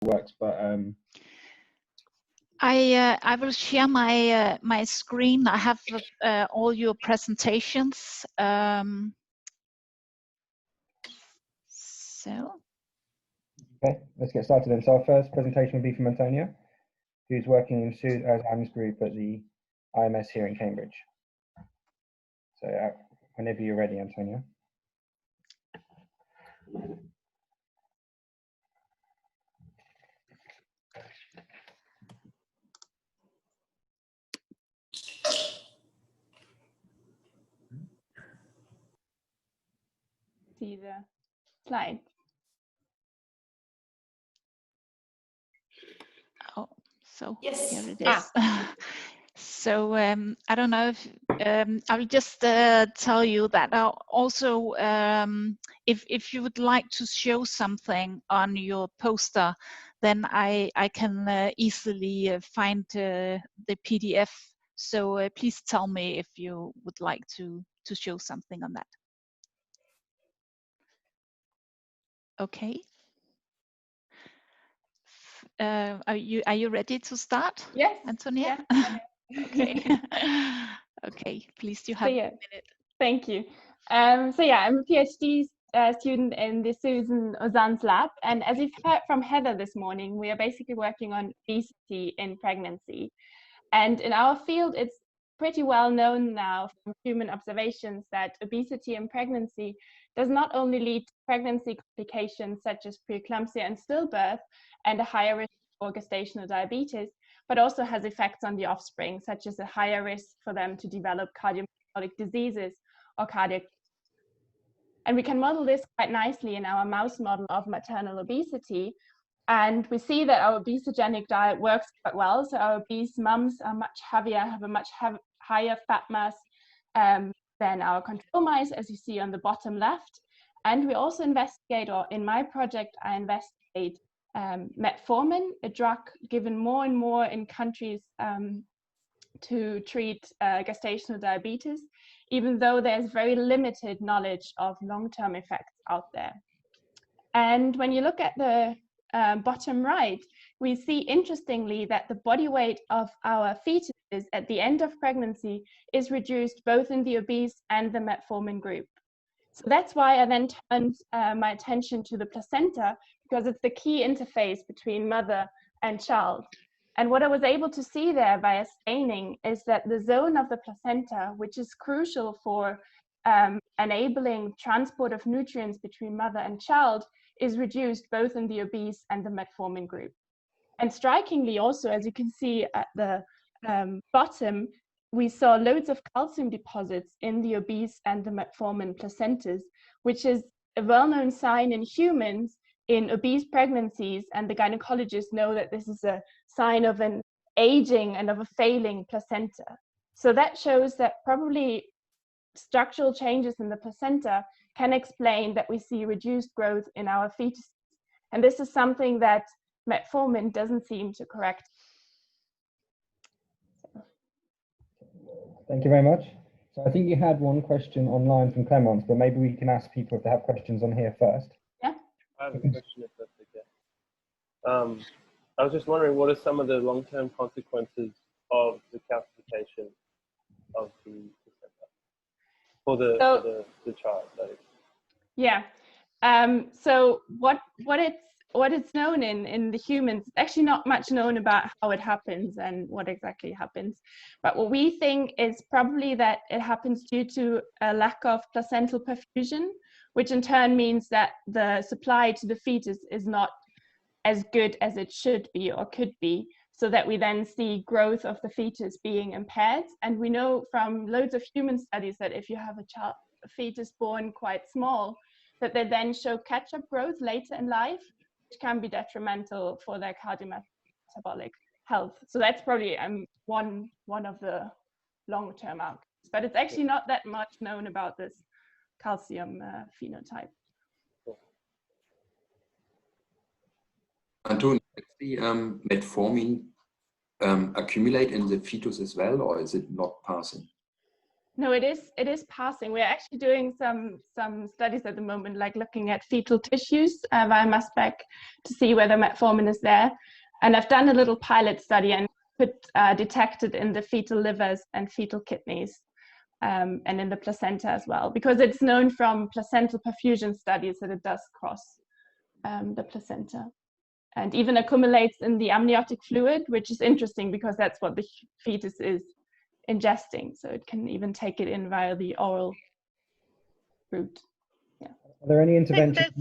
works, but I will share my my screen. I have all your presentations. So. Okay, let's get started then. So our first presentation will be from Antonia, who's working in Sue's Alzheimer's group at the IMS here in Cambridge. So whenever you're ready, Antonia. See the slide. Oh, so yes, here it is. So I don't know if I will just tell you that also if you would like to show something on your poster, then I can easily find the PDF. So please tell me if you would like to show something on that. Okay. Are you ready to start? Yes, Antonia? Yeah. Okay. Okay, please, you have a minute. Thank you. So yeah, I'm a PhD student in the Susan Ozan's lab, and as you've heard from Heather this morning, we are basically working on obesity in pregnancy. And in our field, it's pretty well known now from human observations that obesity in pregnancy does not only lead to pregnancy complications such as preeclampsia and stillbirth and a higher risk for gestational diabetes, but also has effects on the offspring, such as a higher risk for them to develop cardiometabolic diseases or cardiac. And we can model this quite nicely in our mouse model of maternal obesity. And we see that our obesogenic diet works quite well. So our obese mums are much heavier, have a much higher fat mass than our control mice, as you see on the bottom left. And we also investigate, or in my project, I investigate metformin, a drug given more and more in countries to treat gestational diabetes, even though there's very limited knowledge of long-term effects out there. And when you look at the bottom right, we see interestingly that the body weight of our fetuses at the end of pregnancy is reduced both in the obese and the metformin group. So that's why I then turned my attention to the placenta, because it's the key interface between mother and child. And what I was able to see there via staining is that the zone of the placenta, which is crucial for enabling transport of nutrients between mother and child, is reduced both in the obese and the metformin group. And strikingly also, as you can see at the bottom, we saw loads of calcium deposits in the obese and the metformin placentas, which is a well-known sign in humans in obese pregnancies, and the gynecologists know that this is a sign of an aging and of a failing placenta. So that shows that probably structural changes in the placenta can explain that we see reduced growth in our fetuses. And this is something that metformin doesn't seem to correct. Thank you very much. So I think you had one question online from Clemence, but maybe we can ask people if they have questions on here first. Yeah. I have a question if that's okay. I was just wondering, what are some of the long-term consequences of the calcification of the placenta for the child? That is. Yeah. So what it's known in the humans, actually not much known about how it happens and what exactly happens. But what we think is probably that it happens due to a lack of placental perfusion, which in turn means that the supply to the fetus is not as good as it should be or could be, so that we then see growth of the fetus being impaired. And we know from loads of human studies that if you have a fetus born quite small, that they then show catch-up growth later in life, which can be detrimental for their cardiometabolic health. So that's probably one of the long-term outcomes. But it's actually not that much known about this calcium phenotype. Antonia, does the metformin accumulate in the fetus as well, or is it not passing? No, it is passing. We're actually doing some studies at the moment, like looking at fetal tissues via mass spec to see whether metformin is there. And I've done a little pilot study and detected in the fetal livers and fetal kidneys, and in the placenta as well, because it's known from placental perfusion studies that it does cross the placenta, and even accumulates in the amniotic fluid, which is interesting because that's what the fetus is ingesting, so it can even take it in via the oral route. Yeah. Are there any interventions?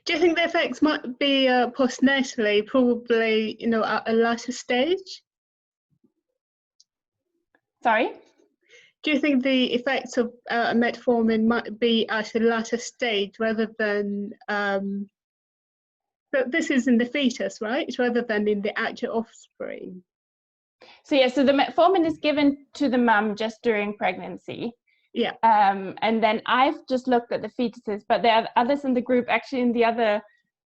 Do you think the effects might be postnatally, probably, you know, at a later stage? Sorry? Do you think the effects of metformin might be at a later stage rather than, but this is in the fetus, right? Rather than in the actual offspring? So yeah, so the metformin is given to the mum just during pregnancy. Yeah. And then I've just looked at the fetuses, but there are others in the group, actually in the other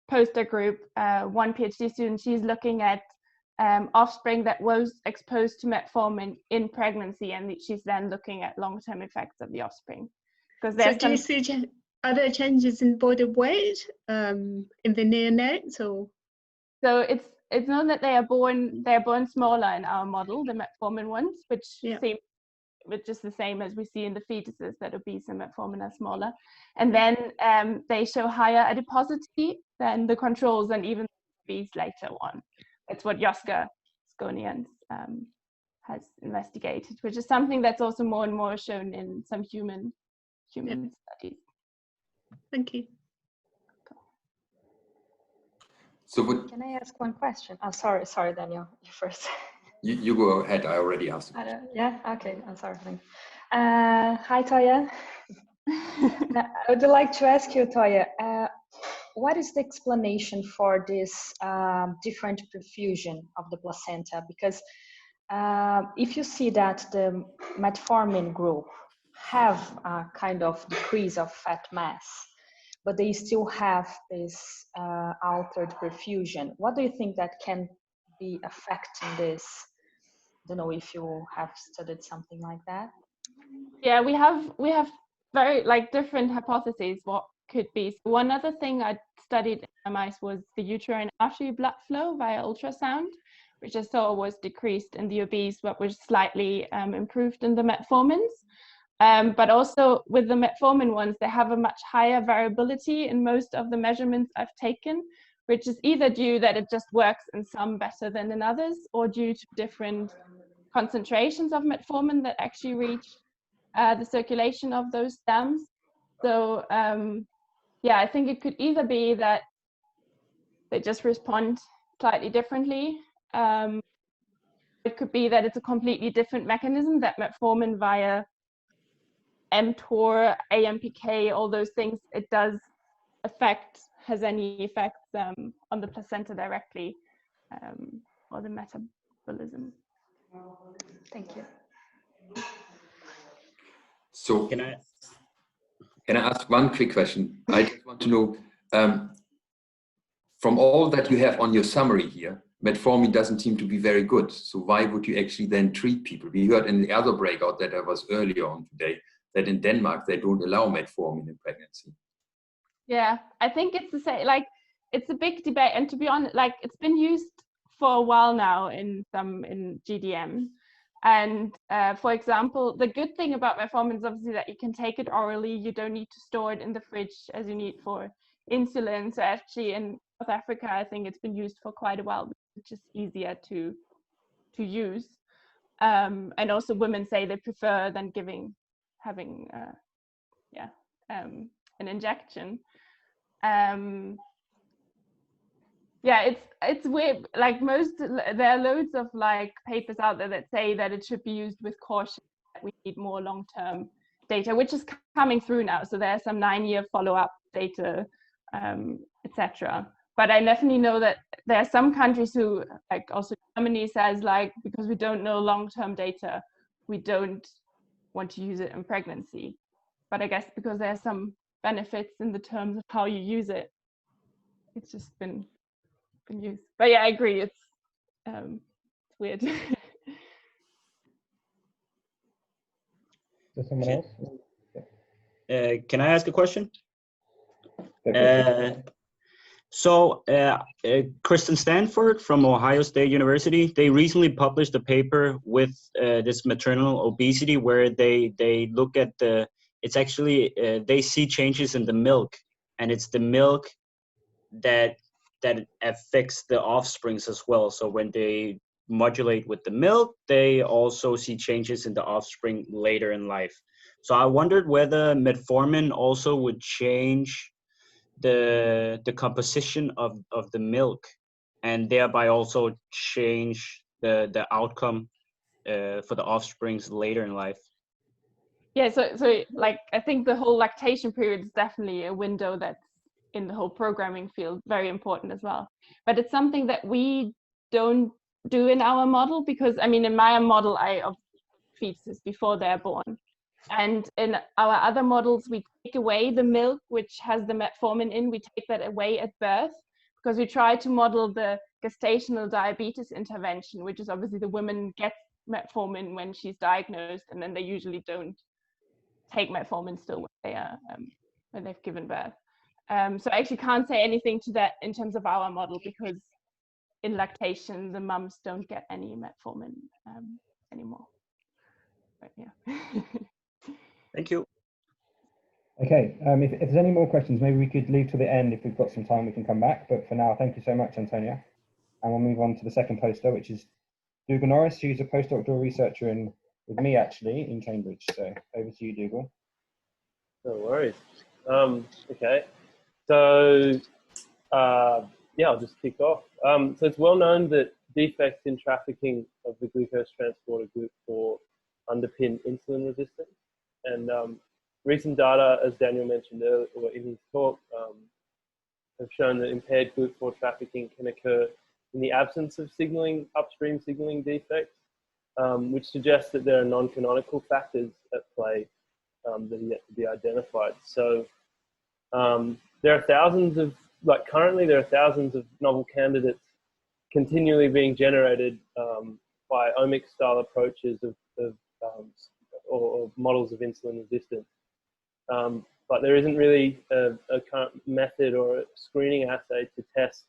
poster group, one PhD student, she's looking at offspring that was exposed to metformin in pregnancy, and she's then looking at long-term effects of the offspring. Because so do you see, are there changes in body weight in the neonates, or? So it's known that they're born smaller in our model, the metformin ones, which seem just the same as we see in the fetuses, that obese and metformin are smaller. And then they show higher adiposity than the controls and even obese later on. That's what Joska Skonians has investigated, which is something that's also more and more shown in some human studies. Thank you. So can I ask one question? Oh, sorry, Daniel, you first. You go ahead. I already asked. Yeah, okay, I'm sorry. Hi, Toya. I would like to ask you, Toya, what is the explanation for this different perfusion of the placenta? Because if you see that the metformin group have a kind of decrease of fat mass, but they still have this altered perfusion, what do you think that can be affecting this? I don't know if you have studied something like that. Yeah, we have very different hypotheses what could be. So one other thing I studied in mice was the uterine artery blood flow via ultrasound, which I saw was decreased in the obese, but was slightly improved in the metformins. But also with the metformin ones, they have a much higher variability in most of the measurements I've taken, which is either due that it just works in some better than in others, or due to different concentrations of metformin that actually reach the circulation of those stems. So yeah, I think it could either be that they just respond slightly differently. It could be that it's a completely different mechanism, that metformin via mTOR, AMPK, all those things, it does has any effects on the placenta directly, or the metabolism. Thank you. So can I ask one quick question? I just want to know, from all that you have on your summary here, metformin doesn't seem to be very good. So why would you actually then treat people? We heard in the other breakout that I was earlier on today that in Denmark, they don't allow metformin in pregnancy. Yeah, I think it's the same, it's a big debate. And to be honest, it's been used for a while now in GDM. And for example, the good thing about metformin is obviously that you can take it orally. You don't need to store it in the fridge as you need for insulin. So actually in South Africa, I think it's been used for quite a while, which is easier to use. And also women say they prefer than having an injection. Yeah, it's weird. There are loads of papers out there that say that it should be used with caution. That we need more long-term data, which is coming through now. So there's some 9-year follow-up data, etc. But I definitely know that there are some countries who, also Germany says, because we don't know long-term data, we don't want to use it in pregnancy. But I guess because there are some benefits in the terms of how you use it, it's just been used. But yeah, I agree, it's weird. Does someone else? Can I ask a question? Go for it. Kristen Stanford from Ohio State University, they recently published a paper with this maternal obesity where they look at it's actually, they see changes in the milk, and it's the milk that affects the offsprings as well. So when they modulate with the milk, they also see changes in the offspring later in life. So I wondered whether metformin also would change the composition of the milk, and thereby also change the outcome for the offsprings later in life. Yeah, so like I think the whole lactation period is definitely a window that's in the whole programming field very important as well. But it's something that we don't do in our model, because I mean in my model I of fetuses before they're born, and in our other models we take away the milk which has the metformin in, we take that away at birth, because we try to model the gestational diabetes intervention, which is obviously the woman gets metformin when she's diagnosed, and then they usually don't take metformin still when they are when they've given birth. So I actually can't say anything to that in terms of our model, because in lactation the mums don't get any metformin anymore. But yeah. Thank you. Okay, if there's any more questions, maybe we could leave to the end. If we've got some time, we can come back. But for now, thank you so much, Antonia. And we'll move on to the second poster, which is Dougal Norris, who's a postdoctoral researcher with me actually in Cambridge. So over to you, Dougal. No worries. Okay, so yeah, I'll just kick off. So it's well known that defects in trafficking of the glucose transporter GLUT4 underpin insulin resistance, and recent data, as Daniel mentioned earlier or in his talk, have shown that impaired GLUT4 trafficking can occur in the absence of upstream signaling defects, which suggests that there are non-canonical factors at play that are yet to be identified. So there are thousands of, currently there are thousands of novel candidates continually being generated by omics style approaches or models of insulin resistance. But there isn't really a current method or a screening assay to test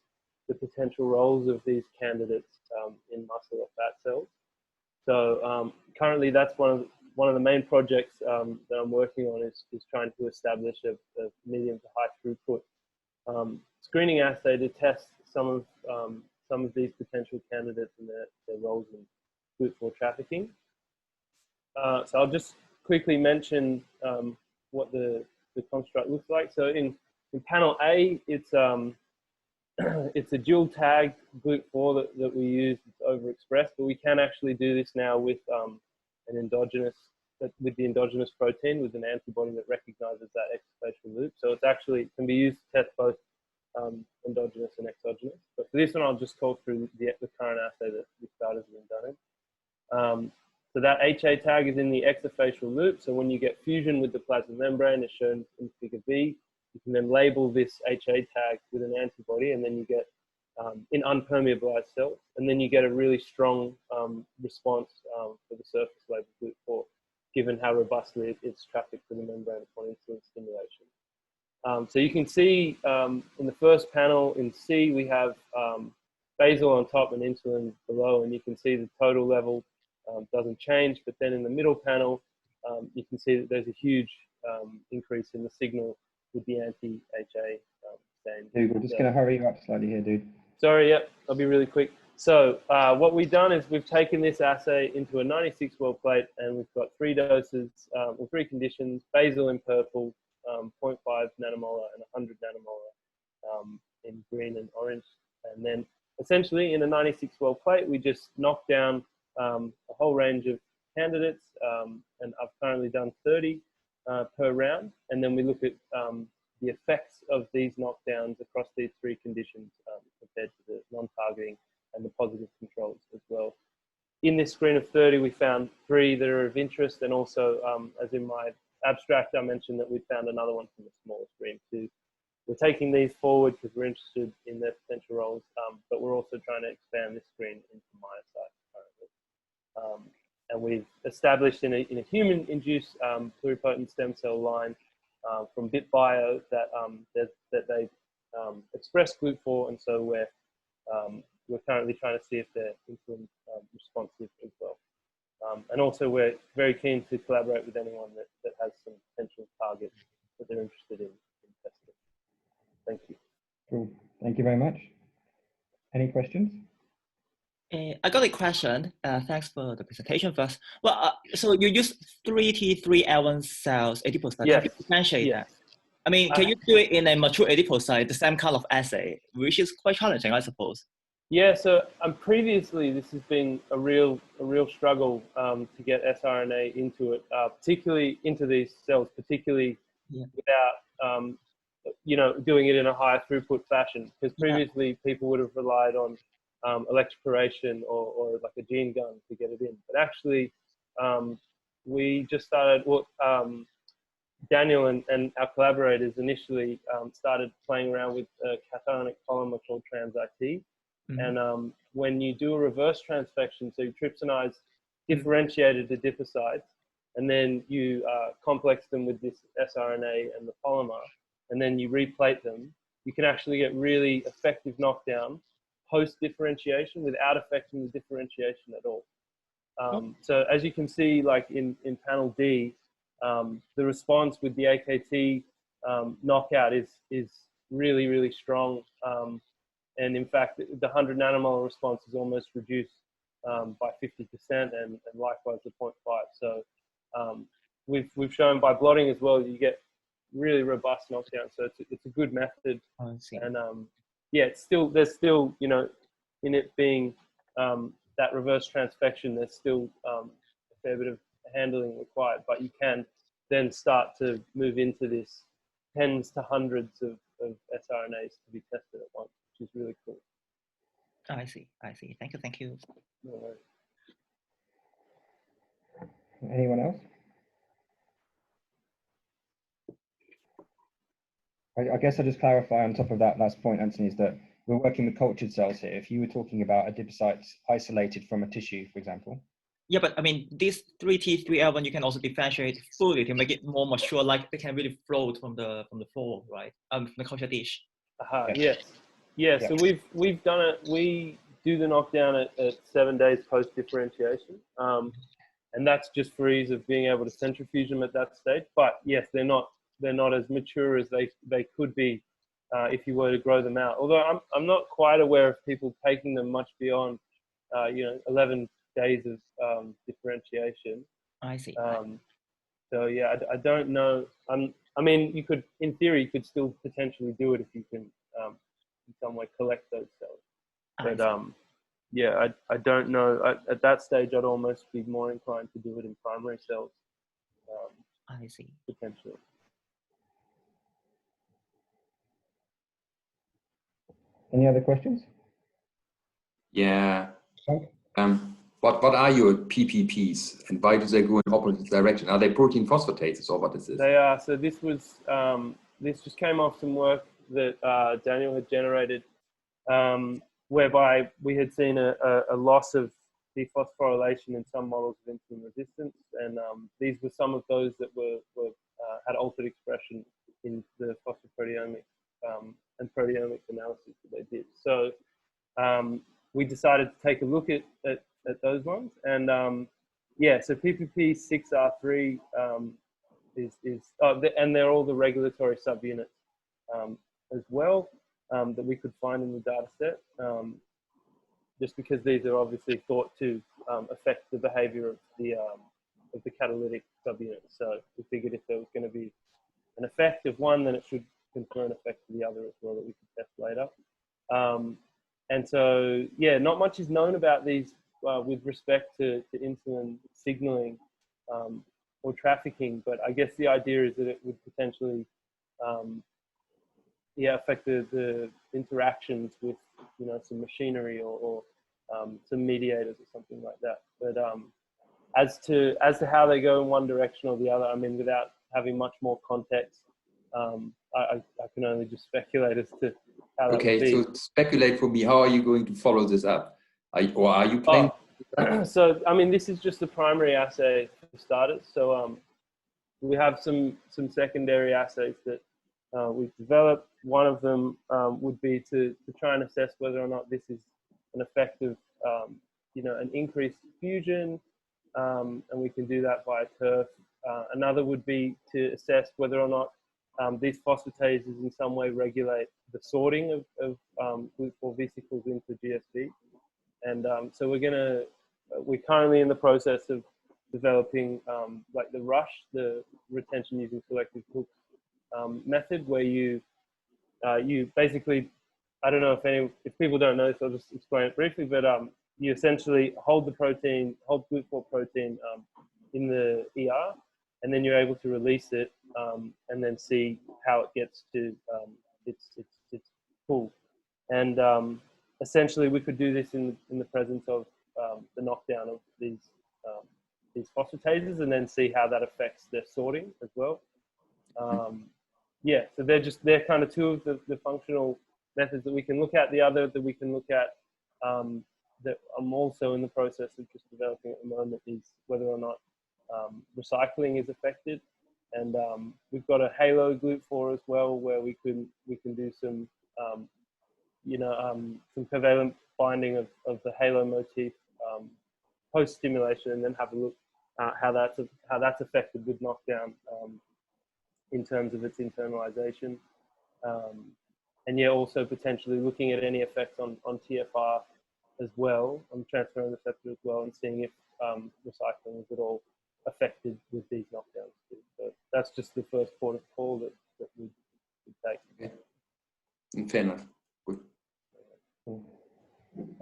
the potential roles of these candidates in muscle or fat cells. So currently that's one of the main projects that I'm working on is trying to establish a medium to high throughput screening assay to test some of these potential candidates and their roles in GLUT4 trafficking. So I'll just quickly mention what the construct looks like. So in panel A, it's a dual tag GLUT4 that we use. It's overexpressed, but we can actually do this now with the endogenous protein with an antibody that recognizes that extrafacial loop. So it's actually can be used to test both endogenous and exogenous. But for this one, I'll just talk through the current assay that this data has been done in. So that HA tag is in the extrafacial loop. So when you get fusion with the plasma membrane, as shown in figure B, you can then label this HA tag with an antibody, and then you get in unpermeabilized cells, and then you get a really strong response for the surface label GLUT4, given how robustly it's trafficked through the membrane upon insulin stimulation. So you can see in the first panel in C, we have basal on top and insulin below, and you can see the total level doesn't change. But then in the middle panel, you can see that there's a huge increase in the signal with the anti-HA stain. Dude, we're just going to hurry you up slightly here, dude. Sorry, yep, I'll be really quick. So what we've done is we've taken this assay into a 96 well plate, and we've got 3 doses or 3 conditions: basal in purple, 0.5 nanomolar, and 100 nanomolar in green and orange. And then essentially in a 96 well plate, we just knock down a whole range of candidates, and I've currently done 30 per round. And then we look at the effects of these knockdowns across these 3 conditions compared to the non-targeting and the positive controls as well. In this screen of 30, we found 3 that are of interest, and also, as in my abstract, I mentioned that we found another one from the smaller screen too. We're taking these forward because we're interested in their potential roles, but we're also trying to expand this screen into myocytes currently. And we've established in a human-induced pluripotent stem cell line from BitBio that they express GLUT for, and so we're currently trying to see if they're insulin responsive as well. And also we're very keen to collaborate with anyone that has some potential targets that they're interested in testing. Thank you. Cool. Thank you very much. Any questions? I got a question. Thanks for the presentation first. Well, so you use 3T3L1 cells, adipocytes. Yes. Can you differentiate Yes. that? I mean, can you do it in a mature adipocyte, the same kind of assay, which is quite challenging, I suppose? Yeah, so previously this has been a real struggle to get siRNA into it, particularly into these cells, particularly without doing it in a higher throughput fashion. Because previously people would have relied on electroporation or like a gene gun to get it in. But actually, we just started. Daniel and our collaborators initially started playing around with a cationic polymer called Trans-IT. Mm-hmm. And when you do a reverse transfection, so you trypsinize differentiated adipocytes, and then you complex them with this siRNA and the polymer, and then you replate them, you can actually get really effective knockdown post-differentiation without affecting the differentiation at all. So as you can see, like in panel D, the response with the AKT knockout is really, really strong. And in fact, the 100 nanomolar response is almost reduced by 50%, and likewise the 0.5. So we've shown by blotting as well, you get really robust knockdown. So it's a good method. Oh, I see. And yeah, there's still, in it being that reverse transfection, there's still a fair bit of handling required, but you can then start to move into this tens to hundreds of siRNAs to be tested at once, which is really cool. Oh, I see. Thank you. No worries. Anyone else? I guess I'll just clarify on top of that last point, Anthony, is that we're working with cultured cells here. If you were talking about adipocytes isolated from a tissue, for example. Yeah, but I mean, this 3T3L1, you can also differentiate fully to make it more mature, like they can really float from the floor, right? From the culture dish. Yes. Yeah, so we've done it. We do the knockdown at 7 days post differentiation, and that's just for ease of being able to centrifuge them at that stage. But yes, they're not as mature as they could be if you were to grow them out. Although I'm not quite aware of people taking them much beyond 11 days of differentiation. I see. So yeah, I don't know. I mean, you could, in theory, you could still potentially do it if you can in some way collect those cells. But yeah, I don't know. At that stage, I'd almost be more inclined to do it in primary cells. I see. Potentially. Any other questions? Yeah. What are your PPPs and why do they go in opposite direction? Are they protein phosphatases or what is this? They are. So this was this just came off some work that Daniel had generated, whereby we had seen a loss of dephosphorylation in some models of insulin resistance, and these were some of those that were had altered expression in the phosphoproteomics and proteomics analysis that they did. So we decided to take a look at those ones, and yeah, so PPP6R3 and they're all the regulatory subunits as well that we could find in the data set, just because these are obviously thought to affect the behavior of the catalytic subunit. So we figured if there was going to be an effect of one, then it should confer an effect to the other as well that we could test later. And so, yeah, not much is known about these with respect to insulin signaling or trafficking, but I guess the idea is that it would potentially affect the interactions with some machinery or some mediators or something like that. But as to how they go in one direction or the other, I mean, without having much more context, I can only just speculate as to how that would be. So speculate for me. How are you going to follow this up? Are you planning So, I mean, this is just the primary assay for starters. So we have some secondary assays that we've developed. One of them would be to try and assess whether or not this is an effective, an increased fusion, and we can do that via TERF. Another would be to assess whether or not these phosphatases in some way regulate the sorting of GLUT4 vesicles into GSV. And so we're currently in the process of developing like the RUSH, the retention using selective Hooks method, where you basically, I don't know if people don't know this, I'll just explain it briefly, but you essentially hold GLUT4 protein in the ER, and then you're able to release it and then see how it gets to its pull. And essentially, we could do this in the presence of the knockdown of these phosphatases, and then see how that affects their sorting as well. Yeah, so they're kind of two of the functional methods that we can look at. The other that we can look at that I'm also in the process of just developing at the moment is whether or not recycling is affected. And we've got a halo GLUT4 as well, where we can do some some covalent binding of the halo motif post stimulation, and then have a look at how that's affected with knockdown in terms of its internalization, and yeah, also potentially looking at any effects on TFR as well, on transferrin receptor as well, and seeing if recycling is at all affected with these knockdowns too. So that's just the first port of call that we take. Okay. Fair enough. Good. Cool.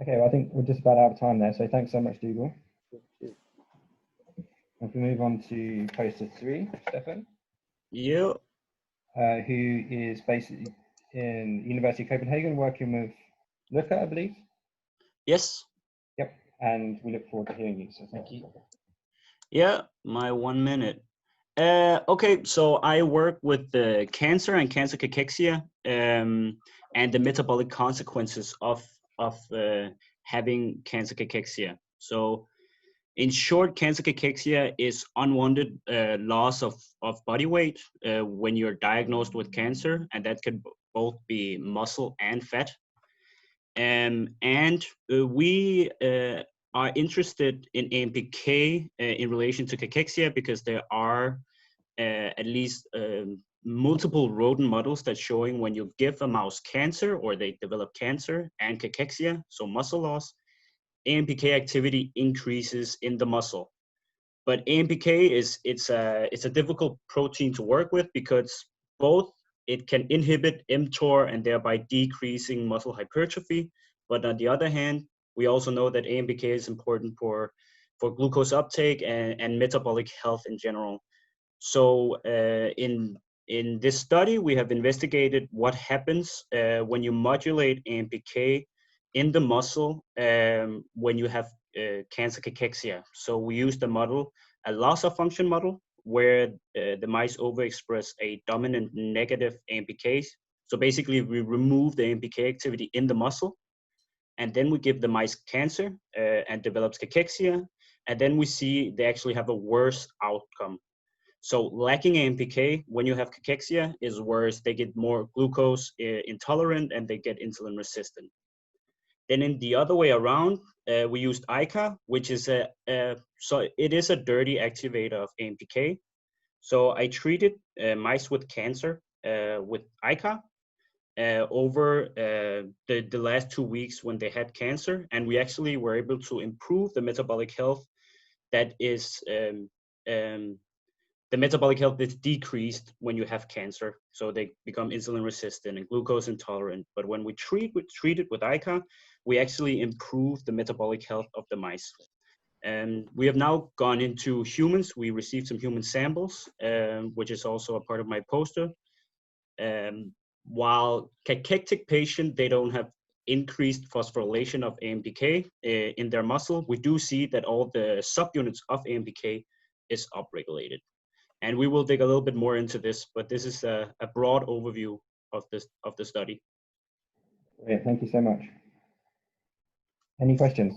Okay, well, I think we're just about out of time there, so thanks so much, Dougal. If we move on to poster 3, Stefan. Yeah. Who is basically in University of Copenhagen working with Luca, I believe. Yes. Yep, and we look forward to hearing you, so thank you. Yeah, my 1 minute. Okay, so I work with the cancer and cancer cachexia and the metabolic consequences of having cancer cachexia. So in short, cancer cachexia is unwanted loss of body weight when you're diagnosed with cancer, and that can both be muscle and fat. And we are interested in AMPK in relation to cachexia because there are at least multiple rodent models that's showing when you give a mouse cancer or they develop cancer and cachexia, so muscle loss, AMPK activity increases in the muscle. But AMPK it's a difficult protein to work with because both it can inhibit mTOR and thereby decreasing muscle hypertrophy. But on the other hand, we also know that AMPK is important for glucose uptake and metabolic health in general. So in this study, we have investigated what happens when you modulate AMPK in the muscle when you have cancer cachexia. So we used a model, a loss of function model, where the mice overexpress a dominant negative AMPK. So basically, we remove the AMPK activity in the muscle, and then we give the mice cancer and develops cachexia, and then we see they actually have a worse outcome. So lacking AMPK when you have cachexia is worse. They get more glucose intolerant and they get insulin resistant. Then in the other way around, we used ICA, which is so it is a dirty activator of AMPK. So I treated mice with cancer with ICA over the last 2 weeks when they had cancer, and we actually were able to improve the metabolic health. That is the metabolic health is decreased when you have cancer, so they become insulin resistant and glucose intolerant. But when we treat it with ICA, we actually improve the metabolic health of the mice. And we have now gone into humans. We received some human samples, which is also a part of my poster. While cachectic patients, they don't have increased phosphorylation of AMPK in their muscle, we do see that all the subunits of AMPK is upregulated. And we will dig a little bit more into this, but this is a broad overview of the study. Great, thank you so much. Any questions?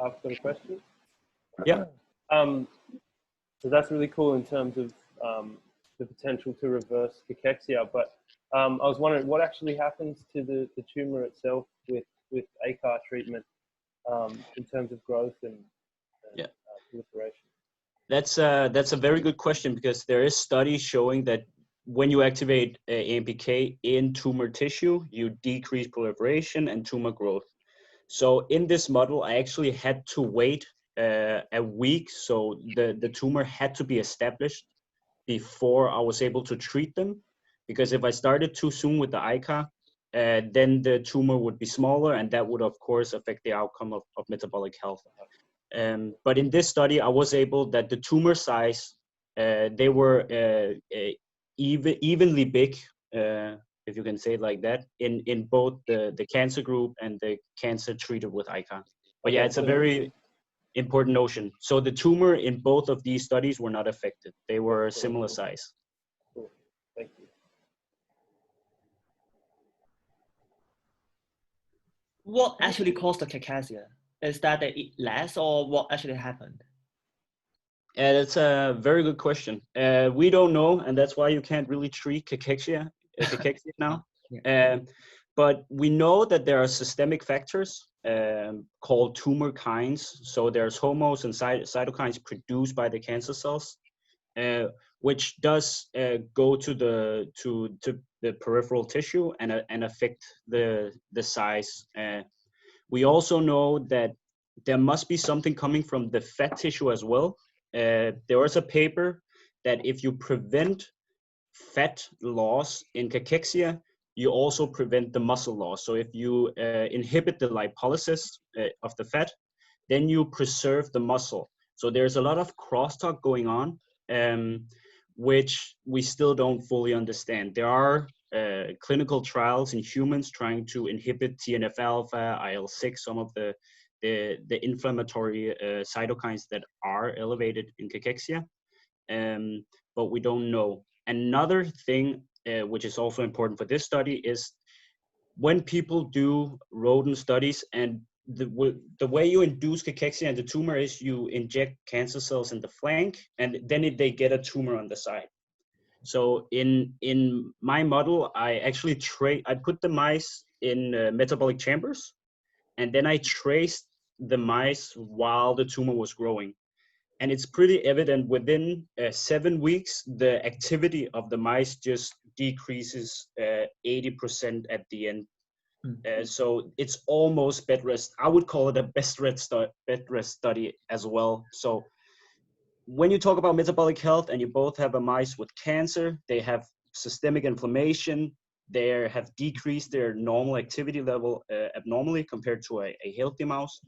I've got a question. Yeah. So that's really cool in terms of the potential to reverse cachexia. But I was wondering what actually happens to the tumor itself with ACAR treatment in terms of growth and proliferation. That's a very good question, because there is studies showing that when you activate AMPK in tumor tissue, you decrease proliferation and tumor growth. So in this model, I actually had to wait a week, so the tumor had to be established before I was able to treat them, because if I started too soon with the ICA, then the tumor would be smaller, and that would of course affect the outcome of metabolic health. But in this study, I was able that the tumor size, they were evenly big, if you can say it like that, in both the cancer group and the cancer treated with ICA. But yeah, it's a very important notion. So the tumor in both of these studies were not affected. They were similar size. Cool. Thank you. What actually caused the cachexia? Is that they eat less, or what actually happened? That's a very good question. We don't know, and that's why you can't really treat cachexia now. Yeah. But we know that there are systemic factors called tumor kines. So there's hormones and cytokines produced by the cancer cells, which does go to the peripheral tissue and affect the size. We also know that there must be something coming from the fat tissue as well. There was a paper that if you prevent fat loss in cachexia, you also prevent the muscle loss. So if you inhibit the lipolysis of the fat, then you preserve the muscle. So there's a lot of crosstalk going on, which we still don't fully understand. There are clinical trials in humans trying to inhibit TNF-alpha, IL-6, some of the inflammatory cytokines that are elevated in cachexia, but we don't know. Another thing which is also important for this study is when people do rodent studies, and the way you induce cachexia in the tumor is you inject cancer cells in the flank, and then they get a tumor on the side. So in my model, I actually I put the mice in metabolic chambers, and then I traced the mice while the tumor was growing. And it's pretty evident within 7 weeks, the activity of the mice just decreases 80% at the end. So it's almost bed rest. I would call it a bed rest study as well. So when you talk about metabolic health and you both have a mice with cancer, they have systemic inflammation, they have decreased their normal activity level abnormally compared to a healthy mouse.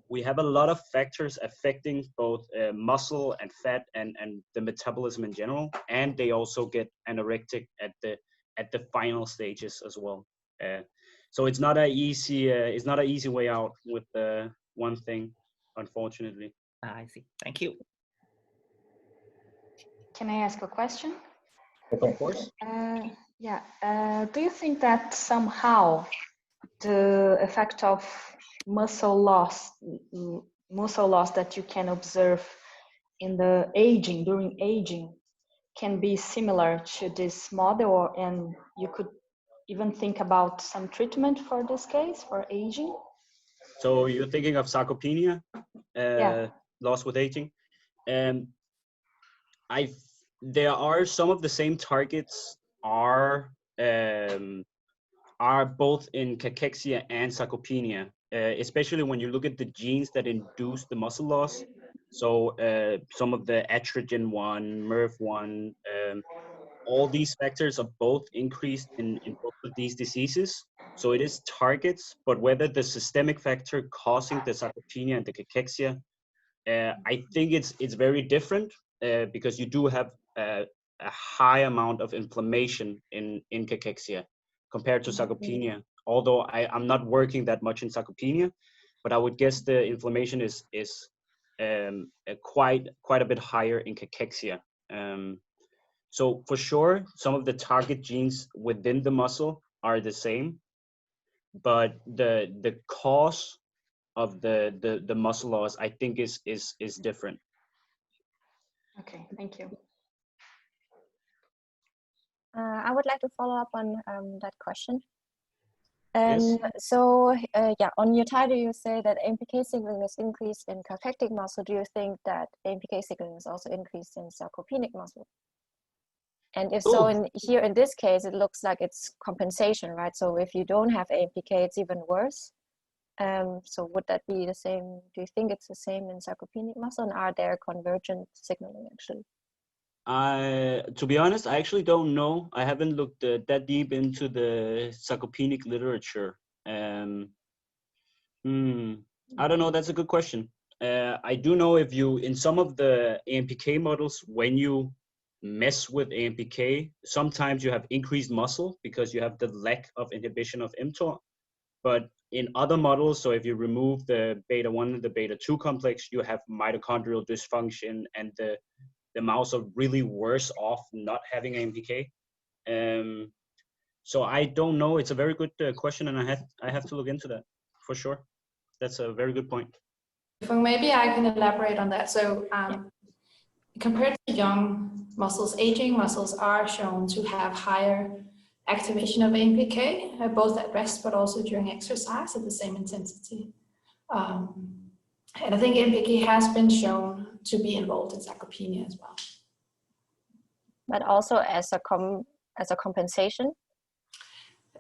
We have a lot of factors affecting both muscle and fat and the metabolism in general, and they also get anorectic at the final stages as well. So it's not an easy way out with one thing, unfortunately. I see. Thank you. Can I ask a question? Of course. Do you think that somehow the effect of muscle loss that you can observe in the during aging can be similar to this model, and you could even think about some treatment for this case, for aging? So you're thinking of sarcopenia, loss with aging? There are some of the same targets are both in cachexia and sarcopenia, especially when you look at the genes that induce the muscle loss. So some of the estrogen-1, MERV1, all these factors are both increased in both of these diseases. So it is targets, but whether the systemic factor causing the sarcopenia and the cachexia, I think it's very different because you do have a high amount of inflammation in cachexia compared to sarcopenia. Although I'm not working that much in sarcopenia, but I would guess the inflammation is quite a bit higher in cachexia. So for sure, some of the target genes within the muscle are the same, but the cause the muscle loss, I think is different. Okay, thank you. I would like to follow up on that question. Yes. So yeah, on your title you say that AMPK signaling is increased in cathectic muscle. Do you think that AMPK signaling is also increased in sarcopenic muscle? And if so, in this case, it looks like it's compensation, right? So if you don't have AMPK, it's even worse. So would that be the same? Do you think it's the same in sarcopenic muscle, and are there convergent signaling actually? To be honest, I actually don't know. I haven't looked that deep into the sarcopenic literature. I don't know. That's a good question. I do know if you, in some of the AMPK models, when you mess with AMPK, sometimes you have increased muscle because you have the lack of inhibition of mTOR. But in other models, so if you remove the beta-1 and the beta-2 complex, you have mitochondrial dysfunction, and the mouse are really worse off not having AMPK. So I don't know. It's a very good question, and I have to look into that for sure. That's a very good point. Maybe I can elaborate on that. So compared to young muscles, aging muscles are shown to have higher activation of AMPK, both at rest but also during exercise at the same intensity. And I think AMPK has been shown to be involved in sarcopenia as well. But also as a compensation?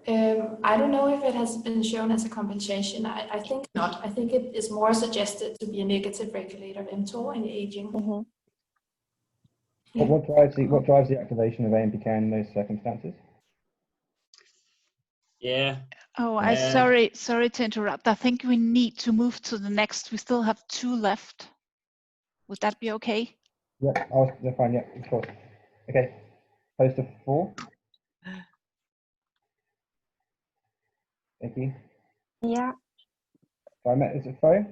I don't know if it has been shown as a compensation. I think not. I think it is more suggested to be a negative regulator of mTOR in aging. Mm-hmm. Yeah. What drives the activation of AMPK in those circumstances? Yeah. Oh, sorry to interrupt. I think we need to move to the next. We still have 2 left. Would that be okay? Yeah, they're fine. Yeah, of course. Okay, poster 4. Thank you. Yeah. So is it Fo?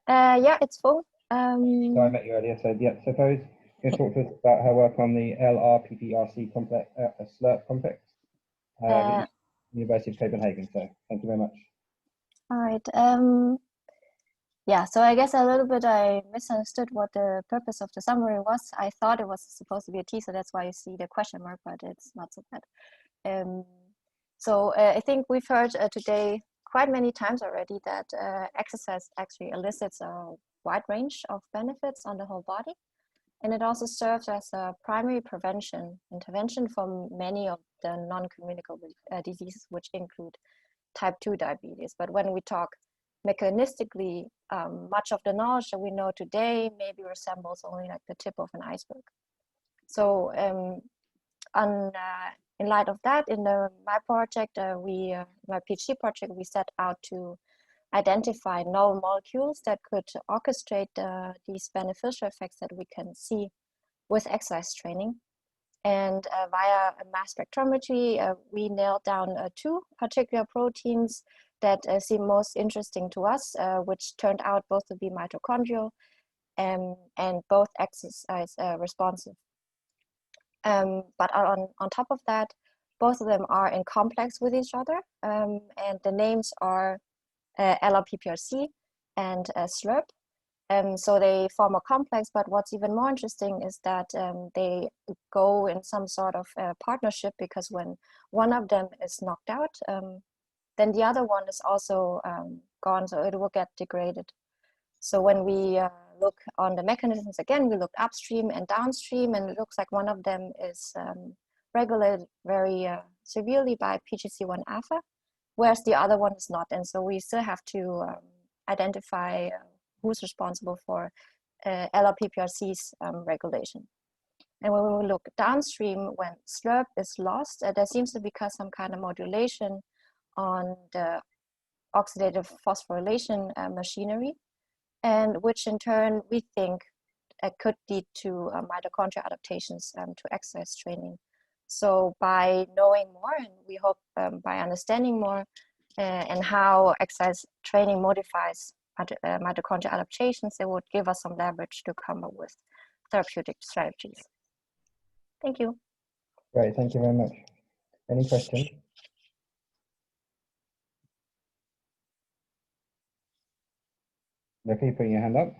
Yeah, it's full. So I met you earlier. So yeah, so Fo's going to talk to us about her work on the LRPPRC complex, SLRP complex, at the University of Copenhagen. So thank you very much. All right. Yeah, so I guess a little bit I misunderstood what the purpose of the summary was. I thought it was supposed to be a teaser, that's why you see the question mark, but it's not so bad. So I think we've heard today quite many times already that exercise actually elicits a wide range of benefits on the whole body. And it also serves as a primary intervention for many of the non-communicable diseases, which include type 2 diabetes. But when we talk mechanistically, much of the knowledge that we know today maybe resembles only like the tip of an iceberg. So in light of that, in my project, my PhD project, we set out to identify novel molecules that could orchestrate these beneficial effects that we can see with exercise training. And via mass spectrometry, we nailed down 2 particular proteins that seem most interesting to us, which turned out both to be mitochondrial and both exercise responsive. But on top of that, both of them are in complex with each other, and the names are LRPPRC and SLRP. So they form a complex, but what's even more interesting is that they go in some sort of partnership, because when one of them is knocked out, then the other one is also gone, so it will get degraded. So when we look on the mechanisms again, we look upstream and downstream, and it looks like one of them is regulated very severely by PGC1 alpha, whereas the other one is not. And so we still have to identify who's responsible for LRPPRC's regulation. And when we look downstream, when SLRP is lost, there seems to be some kind of modulation on the oxidative phosphorylation machinery, and which in turn we think could lead to mitochondrial adaptations to exercise training. So by knowing more, and we hope by understanding more and how exercise training modifies mitochondrial adaptations, it would give us some leverage to come up with therapeutic strategies. Thank you. Great, thank you very much. Any questions? Okay, you putting your hand up?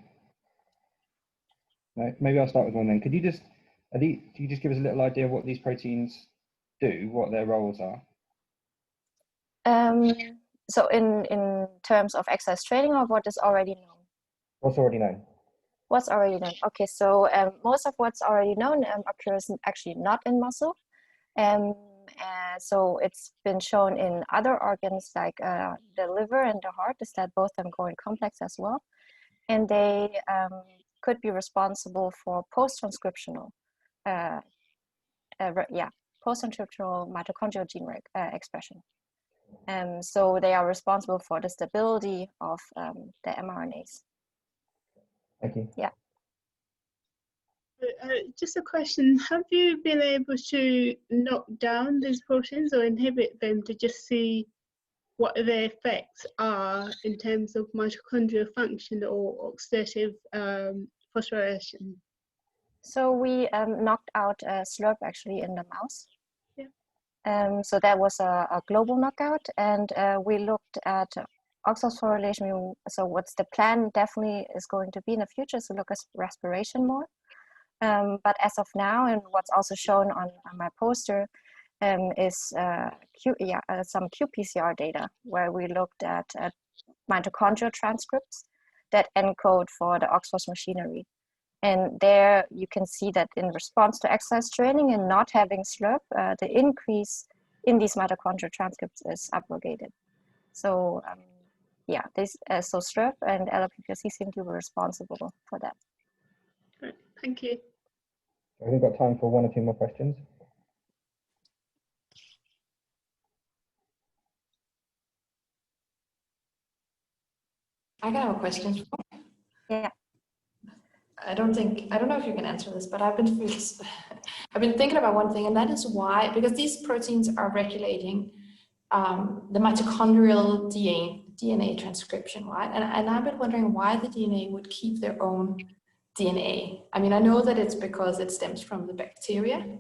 No, maybe I'll start with one then. Could you just, do you just give us a little idea of what these proteins do, what their roles are? So in terms of exercise training, or what is already known? What's already known? What's already known? Okay, so most of what's already known occurs actually not in muscle. So it's been shown in other organs like the liver and the heart, is that both of them go in complex as well. And they could be responsible for post-transcriptional, post-transcriptional mitochondrial gene expression. So they are responsible for the stability of the mRNAs. Thank you. Yeah. Just a question, have you been able to knock down these proteins or inhibit them to just see what their effects are in terms of mitochondrial function or oxidative phosphorylation? So we knocked out SLRP actually in the mouse. Yeah. So that was a global knockout, and we looked at oxophosphorylation. So what's the plan definitely is going to be in the future is to look at respiration more. But as of now, and what's also shown on my poster, is some qPCR data where we looked at mitochondrial transcripts that encode for the OXPHOS machinery. And there you can see that in response to exercise training and not having SLRP, the increase in these mitochondrial transcripts is abrogated. So yeah, so SLRP and LLPPRC seem to be responsible for that. Great. Thank you. We've got time for one or two more questions. I got a question. Yeah. I don't know if you can answer this, but I've been thinking about one thing, and that is why, because these proteins are regulating the mitochondrial DNA transcription, right? And I've been wondering why the DNA would keep their own DNA. I mean, I know that it's because it stems from the bacteria,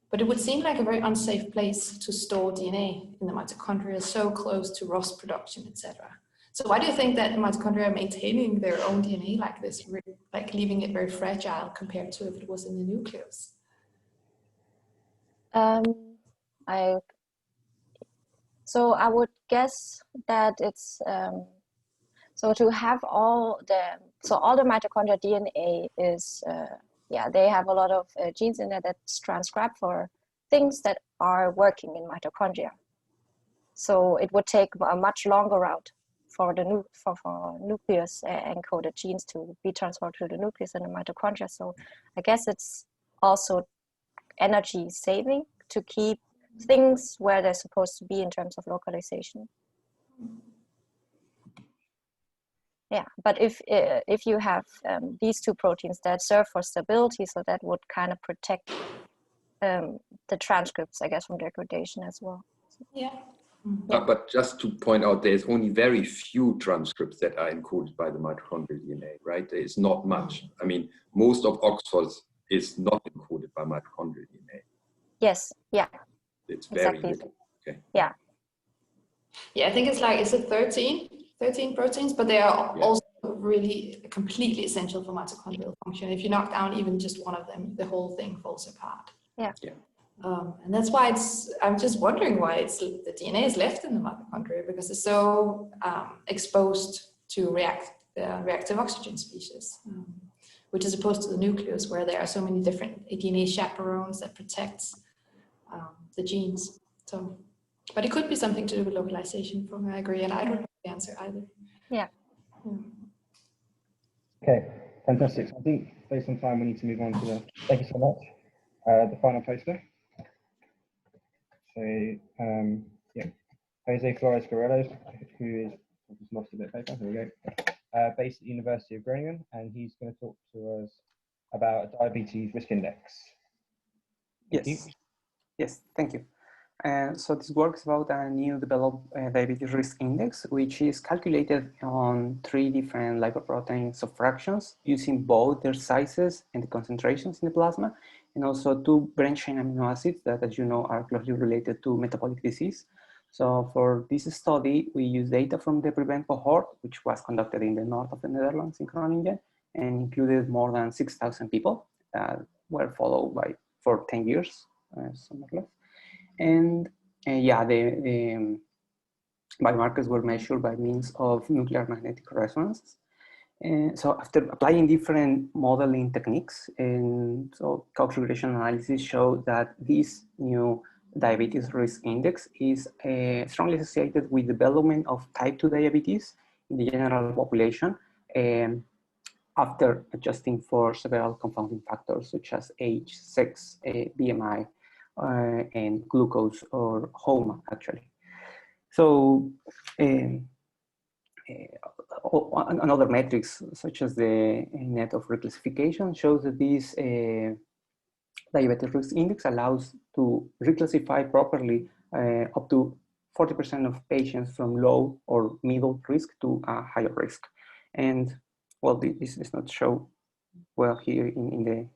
but it would seem like a very unsafe place to store DNA in the mitochondria, so close to ROS production, etc. So why do you think that the mitochondria are maintaining their own DNA like this, like leaving it very fragile compared to if it was in the nucleus? So I would guess that it's so to have all the mitochondrial DNA is they have a lot of genes in there that's transcribed for things that are working in mitochondria. So it would take a much longer route for the nucleus encoded genes to be transferred to the nucleus and the mitochondria. So I guess it's also energy saving to keep things where they're supposed to be in terms of localization. Yeah, but if you have these two proteins that serve for stability, so that would kind of protect the transcripts, I guess, from degradation as well. Yeah. But just to point out, there's only very few transcripts that are encoded by the mitochondrial DNA, right? There is not much. I mean, most of OXPHOS is not encoded by mitochondrial DNA. Yes, yeah. It's very exactly. little. Okay. Yeah. Yeah, I think it's like, is it 13 proteins, but they are also really completely essential for mitochondrial function. If you knock down even just one of them, the whole thing falls apart. Yeah. And that's why I'm just wondering why the DNA is left in the mitochondria, because it's so exposed to reactive oxygen species, which is opposed to the nucleus, where there are so many different DNA chaperones that protects the genes. So, but it could be something to do with localization, I agree, and I don't know the answer either. Yeah. Okay, fantastic. So I think based on time, we need to move on to the, thank you so much, the final poster. So, Jose Flores Guerrero, who is, I've just lost a bit of paper, here we go, based at the University of Groningen, and he's going to talk to us about a diabetes risk index. Yes, thank you. So this work is about a new developed diabetes risk index, which is calculated on 3 different lipoprotein subfractions using both their sizes and the concentrations in the plasma, and also 2 branched-chain amino acids that, as you know, are closely related to metabolic disease. So for this study, we used data from the PREVENT cohort, which was conducted in the north of the Netherlands in Groningen, and included more than 6,000 people that were followed for 10 years, somewhat less. And yeah, the biomarkers were measured by means of nuclear magnetic resonance. And so after applying different modeling techniques, and so Cox regression analysis showed that this new diabetes risk index is strongly associated with development of type 2 diabetes in the general population, after adjusting for several confounding factors such as age, sex, BMI, and glucose or HOMA actually. So another metrics such as the net of reclassification shows that this diabetes risk index allows to reclassify properly up to 40% of patients from low or middle risk to a higher risk. And well, this is not shown well here in the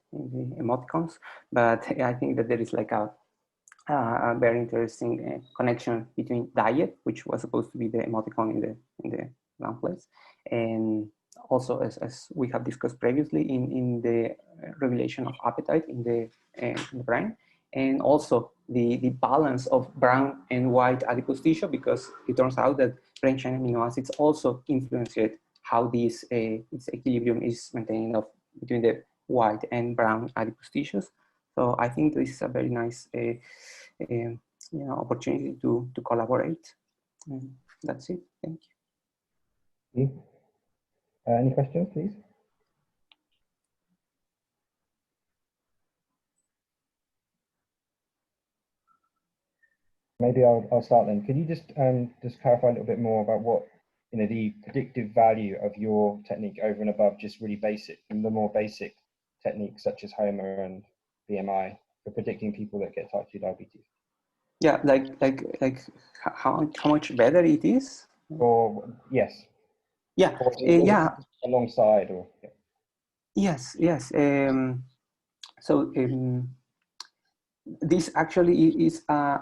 emoticons, but I think that there is like a very interesting connection between diet, which was supposed to be the emoticon in the round place, and also as we have discussed previously in the regulation of appetite in the brain, and also the balance of brown and white adipose tissue, because it turns out that brain chain amino acids also influence how this its equilibrium is maintained between the white and brown adipose tissues. So I think this is a very nice opportunity to collaborate. That's it. Thank you. Any questions, please? Maybe I'll start then. Could you just clarify a little bit more about what the predictive value of your technique over and above just really basic, and the more basic techniques such as HOMA and BMI for predicting people that get type 2 diabetes? Yeah, like how much better it is? Or yes. Yeah. Or yeah. Alongside or. Yeah. Yes. Yes. So this actually is a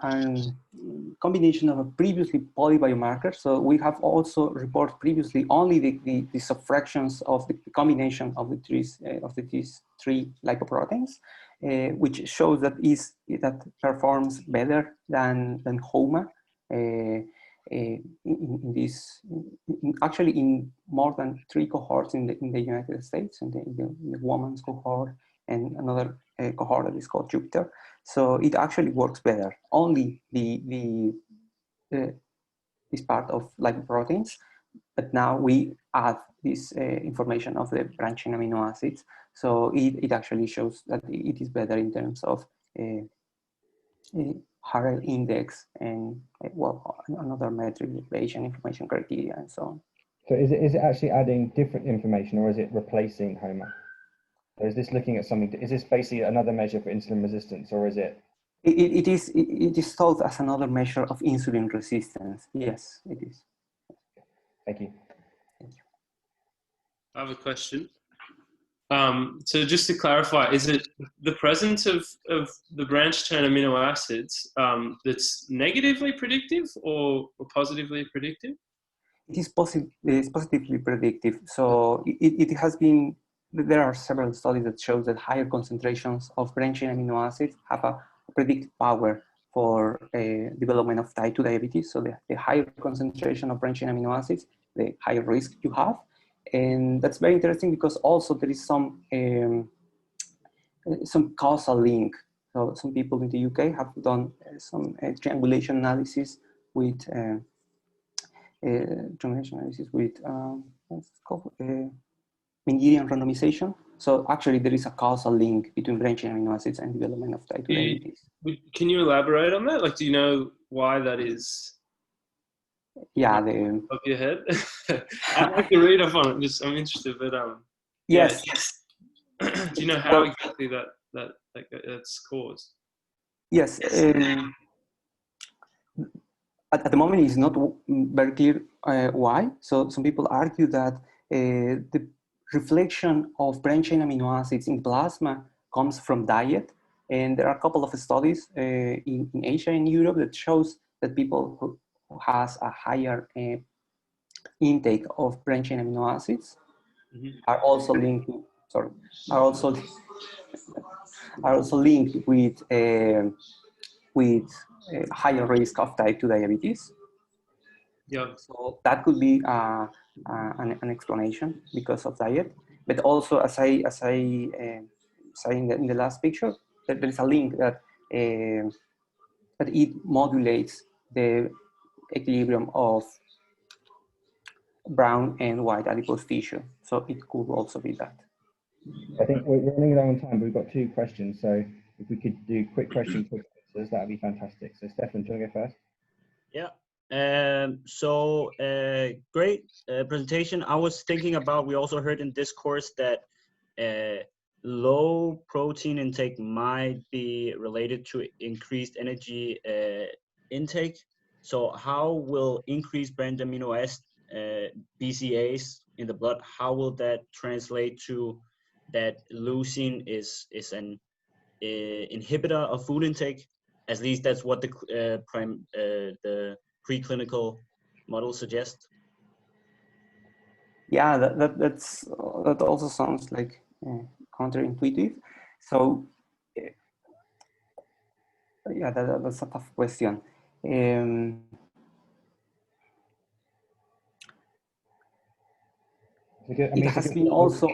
combination of a previously polybiomarker. So we have also reported previously only the subfractions of the combination of these three lipoproteins, which shows that that performs better than HOMA. Actually in more than 3 cohorts in the United States, in the women's cohort and another cohort that is called Jupiter. So it actually works better. Only this part of lipoproteins, but now we add this information of the branching amino acids. So it actually shows that it is better in terms of Harrell index and well, another metric, patient information criteria and so on. So is it actually adding different information, or is it replacing HOMA? Or is this looking at something? Is this basically another measure for insulin resistance, or is it? It is thought as another measure of insulin resistance. Yes, it is. Thank you. Thank you. I have a question. So just to clarify, is it the presence of the branched chain amino acids that's negatively predictive or positively predictive? It is positively predictive. So it has been, there are several studies that show that higher concentrations of branched chain amino acids have a predictive power for development of type 2 diabetes. So the higher concentration of branched chain amino acids, the higher risk you have. And that's very interesting because also there is some causal link. So some people in the UK have done some triangulation analysis with what's it called? Mendelian randomization. So actually there is a causal link between branched amino acids and development of type 2 diabetes. Can you elaborate on that? Like, do you know why that is? Yeah, of your head. I'd like to read up on it. I'm interested, but yes. Yeah. Do you know how exactly that's caused? Yes. At the moment, it's not very clear why. So some people argue that the reflection of branched chain amino acids in plasma comes from diet, and there are a couple of studies in Asia and Europe that shows that people who has a higher intake of branched-chain amino acids are also linked to, are also linked with higher risk of type 2 diabetes. Yeah. So that could be an explanation because of diet, but also as I say in the last picture, that there is a link that that it modulates the equilibrium of brown and white adipose tissue. So it could also be that. I think we're running low on time, but we've got 2 questions. So if we could do quick questions, quick answers, that would be fantastic. So Stefan, do you want to go first? Yeah. Great presentation. I was thinking about, we also heard in this course that low protein intake might be related to increased energy intake. So how will increased branched amino acid BCAAs in the blood, how will that translate to that leucine is an inhibitor of food intake? At least that's what the preclinical model suggests. Yeah, that also sounds like counterintuitive. So yeah, that's a tough question. It has been also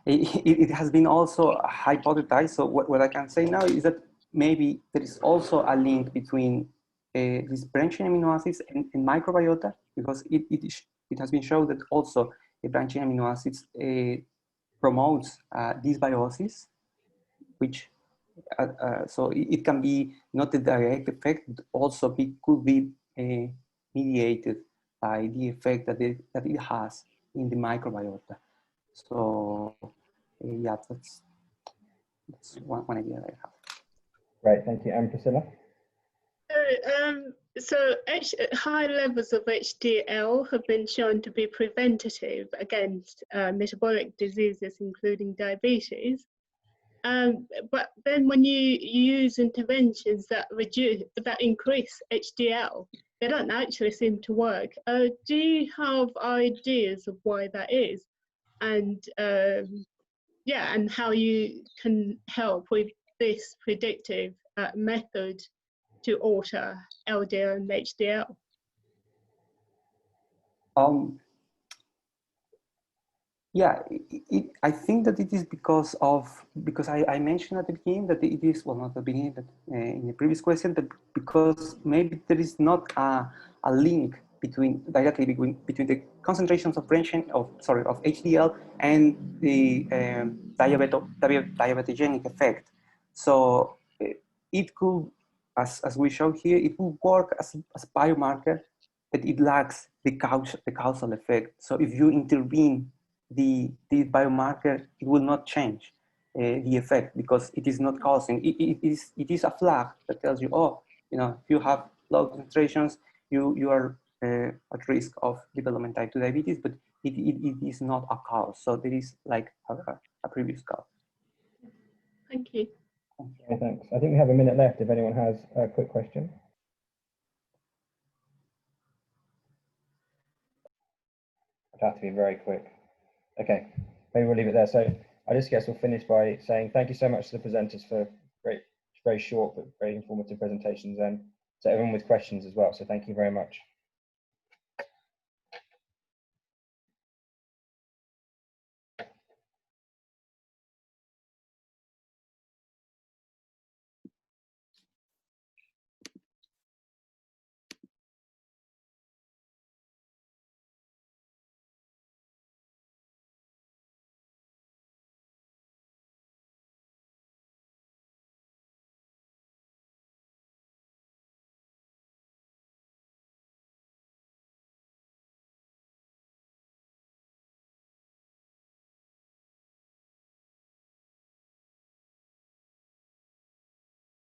it has been also hypothesized. So what I can say now is that maybe there is also a link between these branched amino acids and microbiota, because it has been shown that also the branched amino acids promotes dysbiosis, which so it can be not a direct effect, but also could be mediated by the effect that it has in the microbiota. So yeah, that's one idea that I have. Great, thank you. And Priscilla? So high levels of HDL have been shown to be preventative against metabolic diseases, including diabetes. But then when you use interventions that increase HDL, they don't actually seem to work. Do you have ideas of why that is? And yeah, and how you can help with this predictive method to alter LDL and HDL? Yeah, I think that it is because I mentioned at the beginning that it is, well, not at the beginning, but in the previous question, that because maybe there is not a link directly between the concentrations of of HDL and the diabetogenic effect. So it could, as we show here, it will work as a biomarker, but it lacks the causal effect. So if you intervene the biomarker, it will not change the effect, because it is not causing. It is a flag that tells you, oh, if you have low concentrations, you are at risk of development type 2 diabetes, but it is not a cause. So there is like a previous cause. Thank you. Okay, thanks. I think we have a minute left if anyone has a quick question. I'd have to be very quick. Okay, maybe we'll leave it there. So I just guess we'll finish by saying thank you so much to the presenters for very short but very informative presentations, and to everyone with questions as well. So thank you very much.